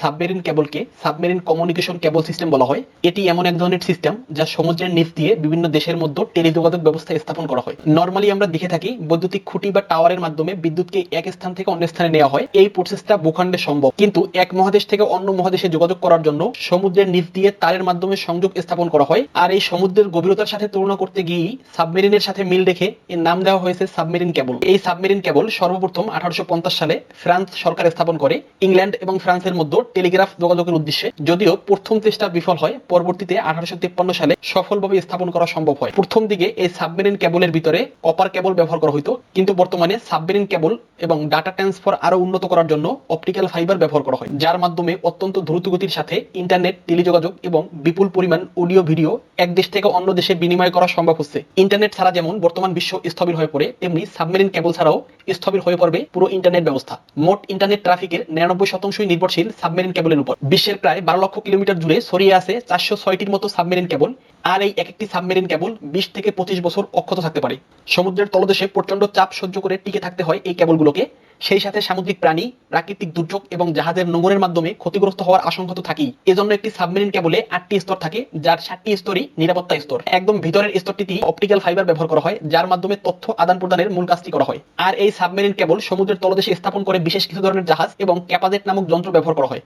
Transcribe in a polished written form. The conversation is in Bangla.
সাবমেরিন কেবলকে সাবমেরিন কমিউনিকেশন কেবল সিস্টেম বলা হয়। এটি এমন এক ধরনের সিস্টেম যা সমুদ্রের নিচ দিয়ে বিভিন্ন দেশের মধ্যে টেলিযোগাযোগ ব্যবস্থা স্থাপন করা হয়। নরমালি আমরা দেখে থাকি বৈদ্যুতিক খুঁটি বা টাওয়ারের মাধ্যমে বিদ্যুৎকে এক স্থান থেকে অন্য স্থানে নেওয়া হয়। এই প্রসেসটা ভূখণ্ডে সম্ভব, কিন্তু এক মহাদেশ থেকে অন্য মহাদেশে যোগাযোগ করার জন্য সমুদ্রের নিচ দিয়ে তারের মাধ্যমে সংযোগ স্থাপন করা হয়। আর এই সমুদ্রের গভীরতার সাথে তুলনা করতে গিয়েই সাবমেরিনের সাথে মিল রেখে এর নাম দেওয়া হয়েছে সাবমেরিন কেবল। এই সাবমেরিন কেবল সর্বপ্রথম 1850 সালে ফ্রান্স সরকার স্থাপন করে ইংল্যান্ড এবং ফ্রান্সের মধ্যে টেলিগ্রাফ যোগাযোগের উদ্দেশ্যে। যদিও প্রথম চেষ্টা বিফল হয়, পরবর্তীতে 1853 সালে সফলভাবে স্থাপন করা সম্ভব হয়। প্রথম দিকে এই সাবমেরিন কেবলের ভিতরে কপার কেবল ব্যবহার করা হতো, কিন্তু বর্তমানে সাবমেরিন কেবল এবং ডাটা ট্রান্সফার আরো উন্নত করার জন্য অপটিক্যাল ফাইবার ব্যবহার করা হয়, যার মাধ্যমে অত্যন্ত দ্রুত গতির সাথে ইন্টারনেট, টেলিযোগাযোগ এবং বিপুল পরিমাণ অডিও ভিডিও এক দেশ থেকে অন্য দেশে বিনিময় করা সম্ভব হচ্ছে। ইন্টারনেট ছাড়া যেমন বর্তমান বিশ্ব স্থবির হয়ে পড়ে, তেমনি সাবমেরিন কেবল ছাড়াও স্থবির হয়ে পড়বে পুরো ইন্টারনেট ব্যবস্থা। মোট ইন্টারনেট ট্রাফিকের 99% নির্ভরশীল সাবমেরিন কেবলের উপর। বিশ্বের প্রায় 12 লক্ষ কিলোমিটার জুড়ে ছড়িয়ে আছে 406টির মতো সাবমেরিন কেবল। আর এই এক একটি সাবমেরিন কেবল 20 থেকে 25 বছর অক্ষত থাকতে পারে। সমুদ্রের তলদেশে প্রচন্ড চাপ সহ্য করে টিকে থাকতে হয় এই কেবলগুলোকে। সেই সাথে সামুদ্রিক প্রাণী, প্রাকৃতিক দুর্যোগ এবং জাহাজের নোঙরের মাধ্যমে ক্ষতিগ্রস্ত হওয়ার আশঙ্কা তো থাকেই। এজন্য একটি সাবমেরিন কেবলে 8টি স্তর থাকে, যার 7টি স্তরই নিরাপত্তা স্তর। একদম ভিতরের স্তরটিতে অপটিক্যাল ফাইবার ব্যবহার করা হয়, যার মাধ্যমে তথ্য আদান প্রদানের মূল কাজটি করা হয়। আর এই সাবমেরিন কেবল সমুদ্রের তলদেশে স্থাপন করে বিশেষ কিছু ধরনের জাহাজ এবং ক্যাপাজেট নামক যন্ত্র ব্যবহার করা হয়।